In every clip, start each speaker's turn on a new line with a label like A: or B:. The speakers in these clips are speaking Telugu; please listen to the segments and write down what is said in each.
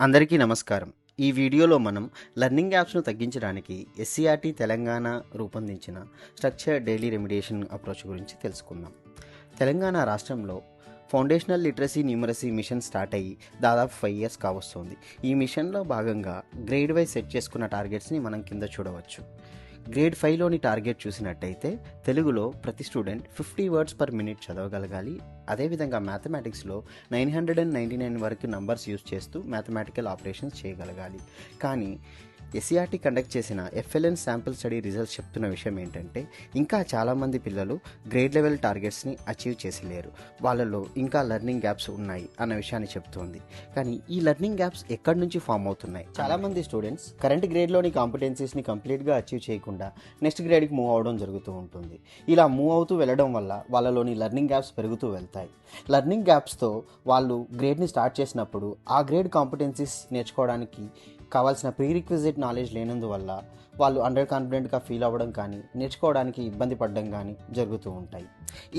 A: అందరికీ నమస్కారం. ఈ వీడియోలో మనం లెర్నింగ్ యాప్స్ను తగ్గించడానికి ఎస్సీఆర్టీ తెలంగాణ రూపొందించిన స్ట్రక్చర్డ్ డైలీ రెమిడియేషన్ అప్రోచ్ గురించి తెలుసుకుందాం. తెలంగాణ రాష్ట్రంలో foundational literacy numeracy mission start అయ్యి దాదాపు 5 years కావస్తుంది. ఈ మిషన్లో భాగంగా గ్రేడ్ వైజ్ సెట్ చేసుకున్న టార్గెట్స్ని మనం కింద చూడవచ్చు. గ్రేడ్ 5లోని టార్గెట్ చూసినట్టయితే తెలుగులో ప్రతి స్టూడెంట్ 50 words per minute చదవగలగాలి. అదేవిధంగా మ్యాథమెటిక్స్లో 999 వరకు నంబర్స్ యూజ్ చేస్తూ మ్యాథమెటికల్ ఆపరేషన్స్ చేయగలగాలి. కానీ ఎస్సీఆర్టీ కండక్ట్ చేసిన ఎఫ్ఎల్ఎన్ శాంపుల్ స్టడీ రిజల్ట్స్ చెప్తున్న విషయం ఏంటంటే ఇంకా చాలామంది పిల్లలు గ్రేడ్ లెవెల్ టార్గెట్స్ని అచీవ్ చేసి లేరు, వాళ్ళలో ఇంకా లెర్నింగ్ గ్యాప్స్ ఉన్నాయి అన్న విషయాన్ని చెప్తోంది. కానీ ఈ లెర్నింగ్ గ్యాప్స్ ఎక్కడి నుంచి ఫామ్ అవుతున్నాయి? చాలామంది స్టూడెంట్స్ కరెంట్ గ్రేడ్లోని కాంపిటెన్సీస్ని కంప్లీట్గా అచీవ్ చేయకుండా నెక్స్ట్ గ్రేడ్కి మూవ్ అవడం జరుగుతూ ఉంటుంది. ఇలా మూవ్ అవుతూ వెళ్ళడం వల్ల వాళ్ళలోని లెర్నింగ్ గ్యాప్స్ పెరుగుతూ వెళ్తాయి. లెర్నింగ్ గ్యాప్స్తో వాళ్ళు గ్రేడ్ని స్టార్ట్ చేసినప్పుడు ఆ గ్రేడ్ కాంపిటెన్సీస్ నేర్చుకోవడానికి కావాల్సిన ప్రీరిక్విజిట్ నాలెడ్జ్ లేనందువల్ల వాళ్ళు అండర్ కాన్ఫిడెంట్గా ఫీల్ అవ్వడం కానీ నేర్చుకోవడానికి ఇబ్బంది పడడం కానీ జరుగుతూ ఉంటాయి.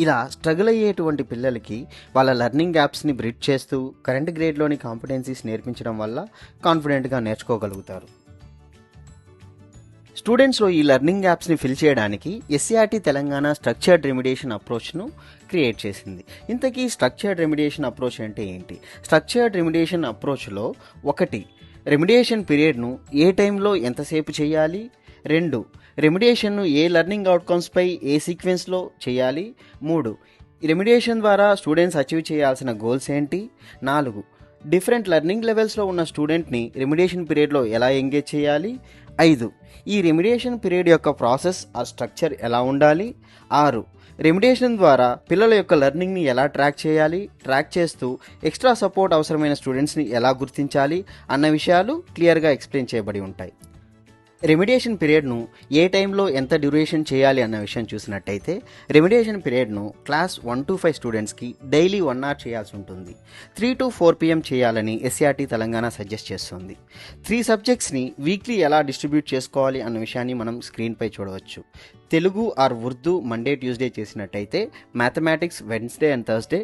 A: ఇలా స్ట్రగుల్ అయ్యేటువంటి పిల్లలకి వాళ్ళ లెర్నింగ్ గ్యాప్స్ని బ్రిడ్జ్ చేస్తూ కరెంట్ గ్రేడ్లోని కాంపిటెన్సీస్ నేర్పించడం వల్ల కాన్ఫిడెంట్గా నేర్చుకోగలుగుతారు. స్టూడెంట్స్లో ఈ లెర్నింగ్ గ్యాప్స్ని ఫిల్ చేయడానికి ఎస్సీఆర్టీ తెలంగాణ స్ట్రక్చర్డ్ రెమిడియేషన్ అప్రోచ్ను క్రియేట్ చేసింది. ఇంతకీ స్ట్రక్చర్డ్ రెమిడియేషన్ అప్రోచ్ అంటే ఏంటి? స్ట్రక్చర్డ్ రెమిడియేషన్ అప్రోచ్లో 1 రెమిడియేషన్ పీరియడ్ను ఏ టైంలో ఎంతసేపు చేయాలి, 2 రెమిడియేషన్ను ఏ లెర్నింగ్ అవుట్కమ్స్పై ఏ సీక్వెన్స్లో చేయాలి, 3 రెమిడియేషన్ ద్వారా స్టూడెంట్స్ అచీవ్ చేయాల్సిన గోల్స్ ఏంటి, 4 డిఫరెంట్ లెర్నింగ్ లెవెల్స్లో ఉన్న స్టూడెంట్ని రెమిడియేషన్ పీరియడ్లో ఎలా ఎంగేజ్ చేయాలి, 5 ఈ రెమిడియేషన్ పీరియడ్ యొక్క ప్రాసెస్ ఆ స్ట్రక్చర్ ఎలా ఉండాలి, 6 రెమిడియేషన్ ద్వారా పిల్లల యొక్క లెర్నింగ్ని ఎలా ట్రాక్ చేస్తూ ఎక్స్ట్రా సపోర్ట్ అవసరమైన స్టూడెంట్స్ని ఎలా గుర్తించాలి అన్న విషయాలు క్లియర్గా ఎక్స్ప్లెయిన్ చేయబడి ఉంటాయి. రెమిడియేషన్ పీరియడ్ను ఏ టైంలో ఎంత డ్యూరేషన్ చేయాలి అన్న విషయం చూసినట్టయితే రెమిడియేషన్ పీరియడ్ను క్లాస్ 1 to 5 స్టూడెంట్స్కి డైలీ 1 hour చేయాల్సి ఉంటుంది. 3 to 4 PM చేయాలని ఎస్సీఆర్టీ తెలంగాణ సజెస్ట్ చేస్తుంది. 3 సబ్జెక్ట్స్ని వీక్లీ ఎలా డిస్ట్రిబ్యూట్ చేసుకోవాలి అన్న విషయాన్ని మనం స్క్రీన్పై చూడవచ్చు. Telugu or Urdu Monday Tuesday చేసినట్టయితే mathematics Wednesday and Thursday,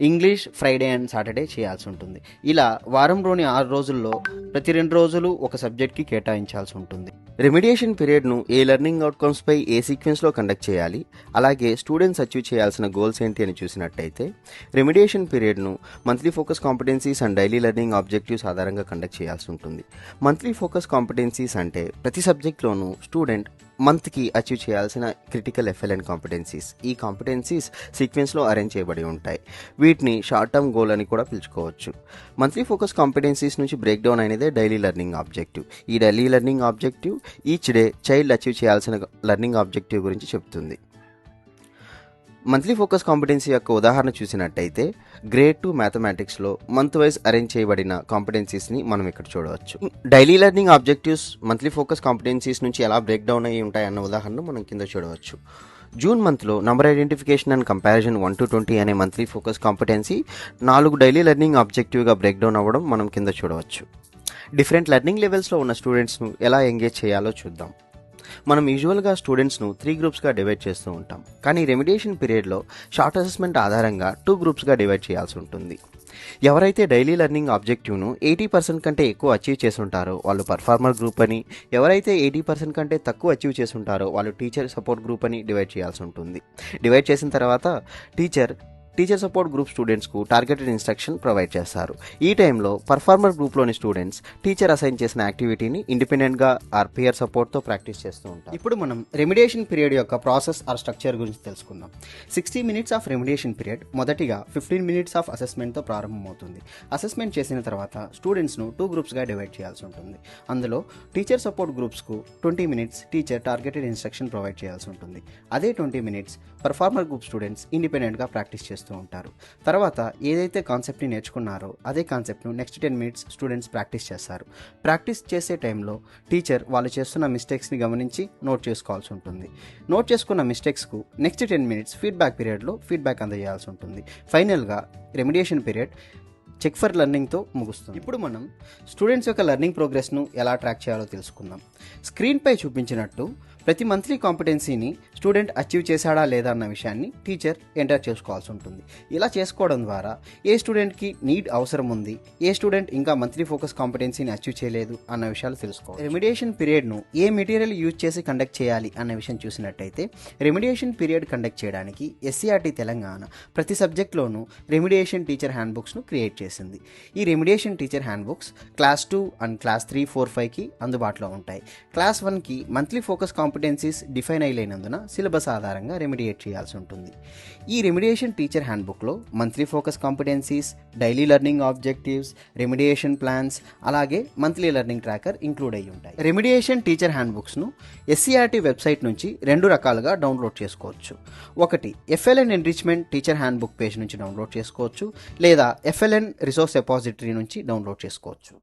A: English Friday and Saturday చేయాల్సి ఉంటుంది. ఇలా వారంలోని 6 రోజుల్లో ప్రతి 2 రోజులు ఒక సబ్జెక్ట్కి కేటాయించాల్సి ఉంటుంది. రెమిడియేషన్ పీరియడ్ను ఏ లెర్నింగ్ అవుట్కమ్స్పై ఏ సీక్వెన్స్లో కండక్ట్ చేయాలి, అలాగే స్టూడెంట్స్ అచీవ్ చేయాల్సిన గోల్స్ ఏంటి అని చూసినట్టయితే రెమిడియేషన్ పీరియడ్ను monthly focus competencies and daily learning objectives ఆధారంగా కండక్ట్ చేయాల్సి ఉంటుంది. మంత్లీ ఫోకస్ కాంపిటెన్సీస్ అంటే ప్రతి సబ్జెక్ట్లోనూ స్టూడెంట్ మంత్కి అచీవ్ చేయాల్సిన క్రిటికల్ ఎఫ్ఎల్ఎన్ కాంపిటెన్సీస్. ఈ కాంపిటెన్సీస్ సీక్వెన్స్లో అరేంజ్ చేయబడి ఉంటాయి. వీటిని షార్ట్ టర్మ్ గోల్ అని కూడా పిలుచుకోవచ్చు. మంత్లీ ఫోకస్ కాంపిటెన్సీస్ నుంచి బ్రేక్ డౌన్ అనేదే డైలీ లెర్నింగ్ ఆబ్జెక్టివ్. ఈ daily learning objective each day child achieve చేయాల్సిన లెర్నింగ్ ఆబ్జెక్టివ్ గురించి చెప్తుంది. మంత్లీ ఫోకస్ కాంపిటెన్సీ యొక్క ఉదాహరణ చూసినట్టయితే గ్రేడ్ 2 మ్యాథమెటిక్స్లో మంత్ వైజ్ అరేంజ్ చేయబడిన కాంపిటెన్సీస్ని మనం ఇక్కడ చూడవచ్చు. Daily learning objectives monthly focus competencies నుంచి ఎలా బ్రేక్ డౌన్ అయ్యి ఉంటాయన్న ఉదాహరణ మనం కింద చూడవచ్చు. జూన్ మంత్లో number identification and comparison 1 to 20 అనే monthly focus competency 4 daily learning ఆబ్జెక్టివ్గా బ్రేక్ డౌన్ అవ్వడం మనం కింద చూడవచ్చు. డిఫరెంట్ లెర్నింగ్ లెవెల్స్లో ఉన్న స్టూడెంట్స్ను ఎలా ఎంగేజ్ చేయాలో చూద్దాం. మనం యూజువల్గా స్టూడెంట్స్ను 3 గ్రూప్స్గా డివైడ్ చేస్తూ ఉంటాం. కానీ రెమిడియేషన్ పీరియడ్లో షార్ట్ అసెస్మెంట్ ఆధారంగా 2 గ్రూప్స్గా డివైడ్ చేయాల్సి ఉంటుంది. ఎవరైతే డైలీ లెర్నింగ్ ఆబ్జెక్టివ్ను 80% కంటే ఎక్కువ అచీవ్ చేస్తుంటారో వాళ్ళు పర్ఫార్మర్ గ్రూప్ అని, ఎవరైతే 80% కంటే తక్కువ అచీవ్ చేస్తుంటారో వాళ్ళు టీచర్ సపోర్ట్ గ్రూప్ అని డివైడ్ చేయాల్సి ఉంటుంది. డివైడ్ చేసిన తర్వాత టీచర్ సపోర్ట్ గ్రూప్ స్టూడెంట్స్కు టార్గెటెడ్ ఇన్స్ట్రక్షన్ ప్రొవైడ్ చేస్తారు. ఈ టైంలో పర్ఫార్మర్ గ్రూప్లోని స్టూడెంట్స్ టీచర్ అసైన్ చేసిన యాక్టివిటీని ఇండిపెండెంట్గా ఆర్ పియర్ సపోర్ట్తో ప్రాక్టీస్ చేస్తూ ఉంటారు. ఇప్పుడు మనం రెమిడియేషన్ పీరియడ్ యొక్క ప్రాసెస్ ఆర్ స్ట్రక్చర్ గురించి తెలుసుకుందాం. 60 minutes ఆఫ్ రెమిడియేషన్ పీరియడ్ మొదటిగా 15 minutes ఆఫ్ అసెస్మెంట్తో ప్రారంభమవుతుంది. అసెస్మెంట్ చేసిన తర్వాత స్టూడెంట్స్ను 2 గ్రూప్స్గా డివైడ్ చేయాల్సి ఉంటుంది. అందులో టీచర్ సపోర్ట్ గ్రూప్స్కు 20 minutes teacher targeted instruction provide చేయాల్సి ఉంటుంది. అదే 20 minutes పర్ఫార్మర్ గ్రూప్ స్టూడెంట్స్ ఇండిపెండెంట్గా ప్రాక్టీస్ చేస్తూ ఉంటారు. తర్వాత ఏదైతే కాన్సెప్ట్ని నేర్చుకున్నారో అదే కాన్సెప్ట్ను నెక్స్ట్ 10 minutes స్టూడెంట్స్ ప్రాక్టీస్ చేస్తారు. ప్రాక్టీస్ చేసే టైంలో టీచర్ వాళ్ళు చేస్తున్న మిస్టేక్స్ని గమనించి నోట్ చేసుకోవాల్సి ఉంటుంది. నోట్ చేసుకున్న మిస్టేక్స్కు నెక్స్ట్ 10 minutes ఫీడ్బ్యాక్ పీరియడ్లో ఫీడ్బ్యాక్ అందజేయాల్సి ఉంటుంది. ఫైనల్గా రెమిడియేషన్ పీరియడ్ చెక్ ఫర్ లెర్నింగ్తో ముగుస్తుంది. ఇప్పుడు మనం స్టూడెంట్స్ యొక్క లెర్నింగ్ ప్రోగ్రెస్ను ఎలా ట్రాక్ చేయాలో తెలుసుకుందాం. స్క్రీన్పై చూపించినట్టు ప్రతి మంత్లీ కాంపిటెన్సీని స్టూడెంట్ అచీవ్ చేశాడా లేదా అన్న విషయాన్ని టీచర్ ఎంటర్ చేసుకోవాల్సి ఉంటుంది. ఇలా చేసుకోవడం ద్వారా ఏ స్టూడెంట్కి నీడ్ అవసరం ఉంది, ఏ స్టూడెంట్ ఇంకా మంత్లీ ఫోకస్ కాంపిటెన్సీని అచీవ్ చేయలేదు అన్న విషయాలు తెలుసుకోవాలి. రెమిడియేషన్ పీరియడ్ను ఏ మెటీరియల్ యూజ్ చేసి కండక్ట్ చేయాలి అన్న విషయం చూసినట్టయితే, రెమిడియేషన్ పీరియడ్ కండక్ట్ చేయడానికి ఎస్సీఆర్టీ తెలంగాణ ప్రతి సబ్జెక్ట్లోనూ రెమిడియేషన్ టీచర్ హ్యాండ్ బుక్స్ను క్రియేట్ చేసింది. ఈ remediation teacher handbooks class 2 and class 3, 4, 5కి అందుబాటులో ఉంటాయి. క్లాస్ 1కి మంత్లీ ఫోకస్ కాంపిటెన్సీస్ డిఫైన్ అయ్యలేనందున సిలబస్ ఆధారంగా రెమిడియేట్ చేయాల్సి ఉంటుంది. ఈ రెమిడియేషన్ టీచర్ హ్యాండ్ బుక్లో monthly focus competencies, daily learning objectives, remediation plans, అలాగే మంత్లీ లెర్నింగ్ ట్రాకర్ ఇంక్లూడ్ అయ్యి ఉంటాయి. రెమిడియేషన్ టీచర్ హ్యాండ్ బుక్స్ను ఎస్సీఆర్టీ వెబ్సైట్ నుంచి 2 రకాలుగా డౌన్లోడ్ చేసుకోవచ్చు. ఒకటి FLN enrichment teacher handbook page నుంచి డౌన్లోడ్ చేసుకోవచ్చు, లేదా ఎఫ్ఎల్ఎన్ రిసోర్స్ రెపాజిటరీ నుంచి డౌన్లోడ్ చేసుకోవచ్చు.